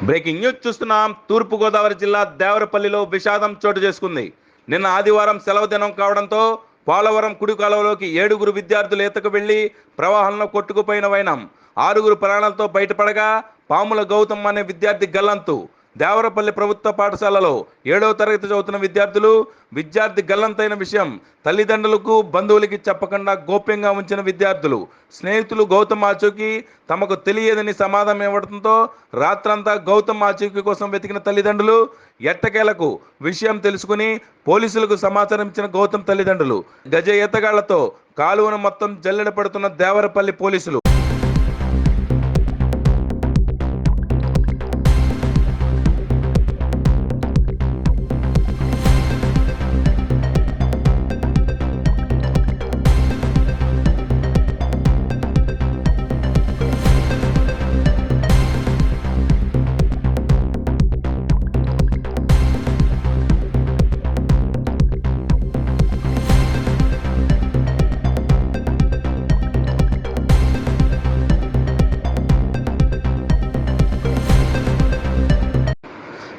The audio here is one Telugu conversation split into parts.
బ్రేకింగ్ న్యూస్ చూస్తున్నాం. తూర్పుగోదావరి జిల్లా దేవరపల్లిలో విషాదం చోటు చేసుకుంది. నిన్న ఆదివారం సెలవు దినం కావడంతో పోలవరం కుడి కాలువలోకి 7 విద్యార్థులు ఈతకు వెళ్లి ప్రవాహంలో కొట్టుకుపోయిన వైనం 6 ప్రాణాలతో బయటపడగా పాముల గౌతమ్ అనే విద్యార్థి గల్లంతు. దేవరపల్లి ప్రభుత్వ పాఠశాలలో 7వ తరగతి చదువుతున్న విద్యార్థి గల్లంతైన విషయం తల్లిదండ్రులకు బంధువులకి చెప్పకుండా గోప్యంగా ఉంచిన విద్యార్థులు స్నేహితులు గౌతమ్ ఆచూకీ తమకు తెలియదని సమాధానం ఇవ్వడంతో రాత్రంతా గౌతమ్ ఆచూకీ కోసం వెతికిన తల్లిదండ్రులు ఎట్టకేలకు విషయం తెలుసుకుని పోలీసులకు సమాచారం ఇచ్చిన గౌతమ్ తల్లిదండ్రులు గజ ఈతగాళ్లతో కాలువను మొత్తం జల్లెడ పడుతున్న దేవరపల్లి పోలీసులు.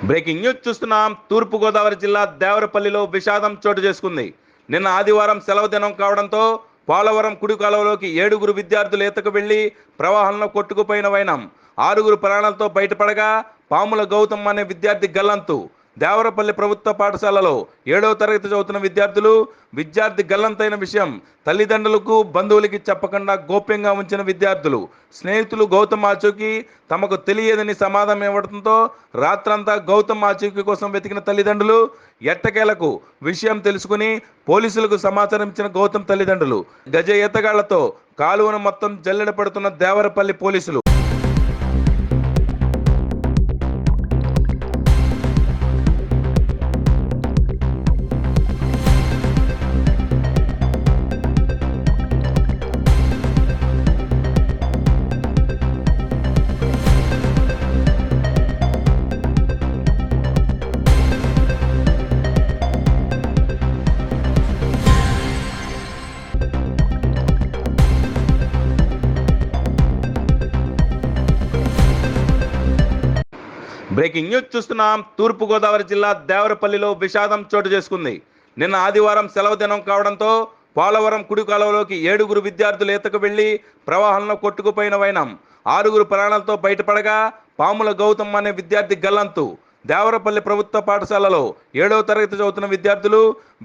బ్రేకింగ్ న్యూస్ చూస్తున్నాం. తూర్పుగోదావరి జిల్లా దేవరపల్లిలో విషాదం చోటు చేసుకుంది. నిన్న ఆదివారం సెలవు దినం కావడంతో పోలవరం కుడి కాలువలోకి 7 విద్యార్థులు ఈతకు వెళ్లి ప్రవాహంలో కొట్టుకుపోయిన వైనం 6 ప్రాణాలతో బయటపడగా పాముల గౌతమ్ అనే విద్యార్థి గల్లంతు. దేవరపల్లి ప్రభుత్వ పాఠశాలలో 7వ తరగతి చదువుతున్న విద్యార్థి గల్లంతైన విషయం తల్లిదండ్రులకు బంధువులకి చెప్పకుండా గోప్యంగా ఉంచిన విద్యార్థులు స్నేహితులు గౌతమ్ ఆచూకీ తమకు తెలియదని సమాధానం ఇవ్వడంతో రాత్రంతా గౌతమ్ ఆచూకీ కోసం వెతికిన తల్లిదండ్రులు ఎట్టకేలకు విషయం తెలుసుకుని పోలీసులకు సమాచారం ఇచ్చిన గౌతమ్ తల్లిదండ్రులు గజ ఈతగాళ్లతో కాలువను మొత్తం జల్లెడ పడుతున్న దేవరపల్లి పోలీసులు. బ్రేకింగ్ న్యూస్ చూస్తున్నాం. తూర్పుగోదావరి జిల్లా దేవరపల్లిలో విషాదం చోటు చేసుకుంది. నిన్న ఆదివారం సెలవు దినం కావడంతో పోలవరం కుడి కాలువలోకి 7 విద్యార్థులు ఈతకు వెళ్లి ప్రవాహంలో కొట్టుకుపోయిన వైనం 6 ప్రాణాలతో బయటపడగా పాముల గౌతమ్ అనే విద్యార్థి గల్లంతు. దేవరపల్లి ప్రభుత్వ పాఠశాలలో 7వ తరగతి చదువుతున్న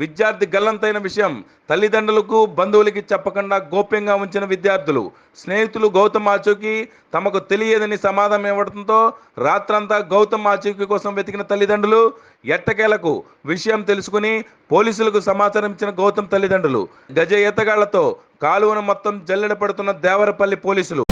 విద్యార్థి గల్లంతైన విషయం తల్లిదండ్రులకు బంధువులకి చెప్పకుండా గోప్యంగా ఉంచిన విద్యార్థులు స్నేహితులు గౌతమ్ ఆచూకీ తమకు తెలియదని సమాధానం ఇవ్వడంతో రాత్రంతా గౌతమ్ ఆచూకీ కోసం వెతికిన తల్లిదండ్రులు ఎట్టకేలకు విషయం తెలుసుకుని పోలీసులకు సమాచారం ఇచ్చిన గౌతమ్ తల్లిదండ్రులు గజ ఈతగాళ్లతో కాలువను మొత్తం జల్లెడ పడుతున్న దేవరపల్లి పోలీసులు.